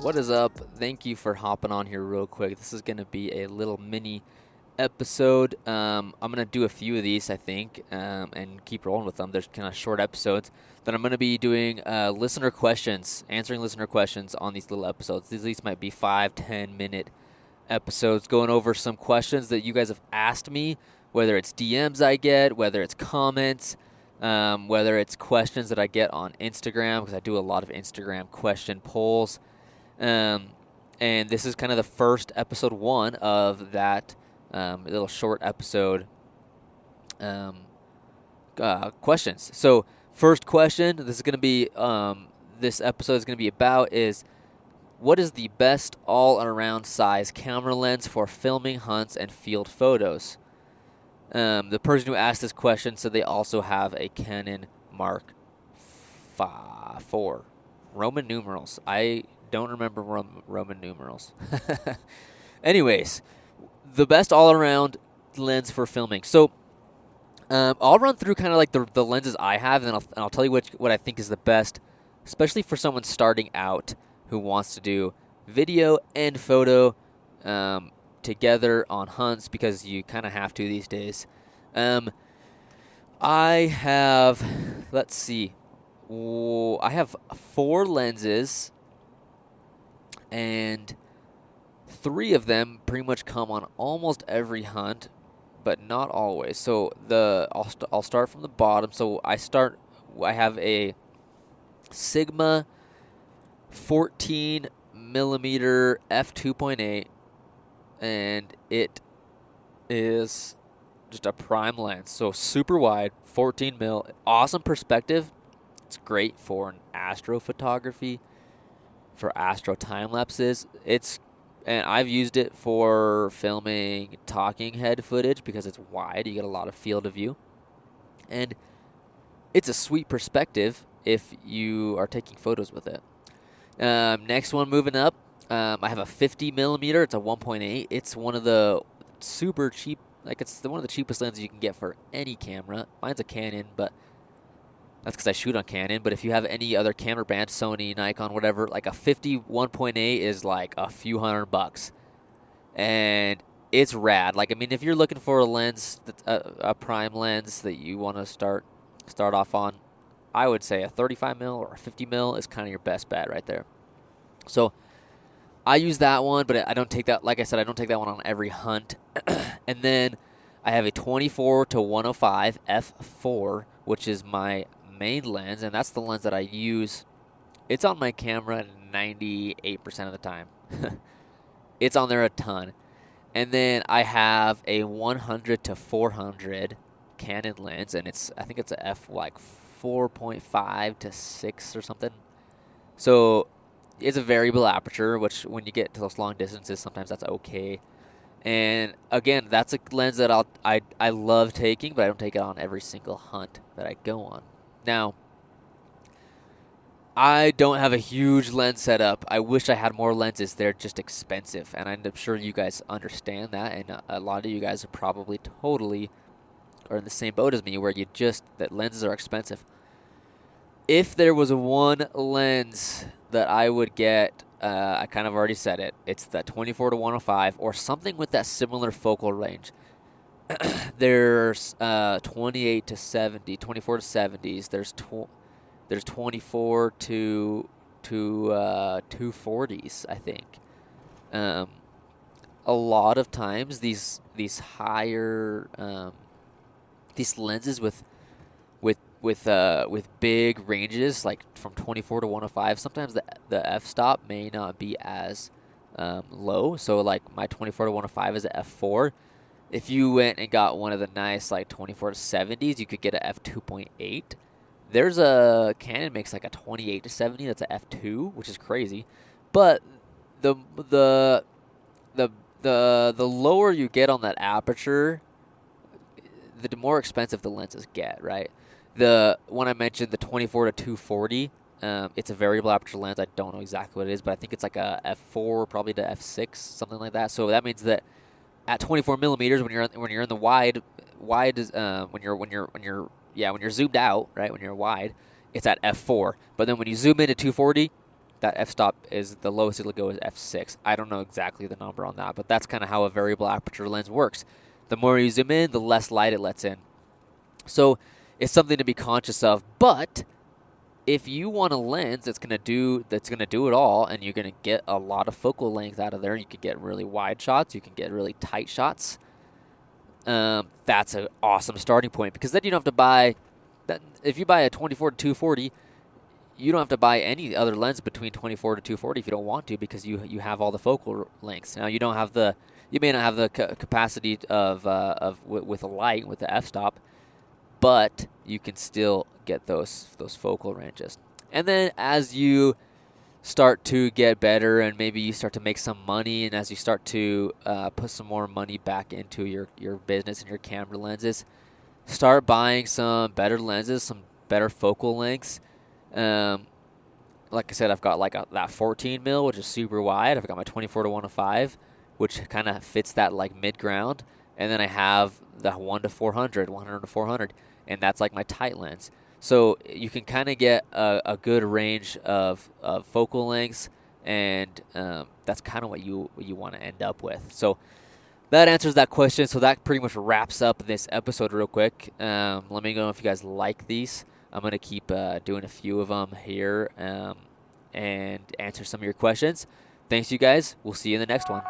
What is up? Thank you for hopping on here real quick. This is going to be a little mini episode. I'm going to do a few of these, I think, and keep rolling with them. There's kind of short episodes. Then I'm going to be doing listener questions, answering listener questions on these little episodes. These might be 5-10 minute episodes going over some questions that you guys have asked me, whether it's DMs I get, whether it's comments, whether it's questions that I get on Instagram, because I do a lot of Instagram question polls. And this is kind of the first episode 1 of that little short episode questions. So first question, this is going to be this episode is going to be about is what is the best all-around size camera lens for filming hunts and field photos? The person who asked this question said they also have a Canon Mark IV. Roman numerals. I don't remember Roman numerals. Anyways, the best all-around lens for filming. So I'll run through kind of like the lenses I have, and I'll tell you what I think is the best, especially for someone starting out who wants to do video and photo together on hunts, because you kind of have to these days. I have, let's see, I have 4 lenses, and 3 of them pretty much come on almost every hunt, but not always. So I'll start from the bottom. So I have a Sigma 14 millimeter f2.8, and it is just a prime lens. So super wide, 14 mil, awesome perspective. It's great for astrophotography, for astro time lapses. And I've used it for filming talking head footage because it's wide. You get a lot of field of view, and it's a sweet perspective if you are taking photos with it. Next one, moving up, I have a 50 millimeter. It's a 1.8. It's one of the super cheap, it's one of the cheapest lenses you can get for any camera. Mine's a Canon, but that's because I shoot on Canon. But if you have any other camera brand, Sony, Nikon, whatever, like a 50 1.8 is like a few $100, and it's rad. If you're looking for a lens, a prime lens that you want to start off on, I would say a 35 mil or a 50 mil is kind of your best bet right there. So I use that one, but I don't take that. Like I said, I don't take that one on every hunt. And then I have a 24 to 105 f4, which is my main lens, and that's the lens that I use. It's on my camera 98% of the time. It's on there a ton. And then I have a 100 to 400 Canon lens, and I think it's a f 4.5 to 6 or something. So it's a variable aperture, which when you get to those long distances, sometimes that's okay. And again, that's a lens that I love taking, but I don't take it on every single hunt that I go on. Now, I don't have a huge lens setup. I wish I had more lenses. They're just expensive, and I'm sure you guys understand that, and a lot of you guys are probably totally are in the same boat as me, where that lenses are expensive. If there was one lens that I would get, I kind of already said it. It's the 24 to 105 or something with that similar focal range. There's 28 to 70, 24 to 70s. There's 24 to 240s, I think. A lot of times these higher these lenses with big ranges, like from 24 to 105, sometimes the f-stop may not be as low. So like my 24 to 105 is a f4. If you went and got one of the nice like 24 to 70s, you could get a f2.8. There's a Canon makes like a 28 to 70. That's a f2, which is crazy. But the lower you get on that aperture, the more expensive the lenses get, right? The one I mentioned, the 24 to 240, it's a variable aperture lens. I don't know exactly what it is, but I think it's like a f4, probably to f6, something like that. So that means that at 24 millimeters, when you're in the wide is when you're zoomed out, right? When you're wide, it's at f4. But then when you zoom into 240, that f-stop is the lowest it'll go is f6. I don't know exactly the number on that, but that's kind of how a variable aperture lens works. The more you zoom in, the less light it lets in. So it's something to be conscious of. But if you want a lens that's gonna do it all, and you're gonna get a lot of focal length out of there, you can get really wide shots, you can get really tight shots. That's an awesome starting point, because then you don't have to buy that. If you buy a 24 to 240, you don't have to buy any other lens between 24 to 240 if you don't want to, because you have all the focal lengths. Now you may not have the capacity of with a light with the f-stop, but you can still get those focal ranges. And then as you start to get better, and maybe you start to make some money, and as you start to put some more money back into your business and your camera lenses, start buying some better lenses, some better focal lengths. Like I said, I've got like that 14 mil, which is super wide. I've got my 24 to 105, which kind of fits that like mid ground. And then I have the 100 to 400, and that's like my tight lens. So you can kind of get a good range of focal lengths, and that's kind of what you want to end up with. So that answers that question. So that pretty much wraps up this episode real quick. Let me know if you guys like these. I'm going to keep doing a few of them here and answer some of your questions. Thanks, you guys. We'll see you in the next one.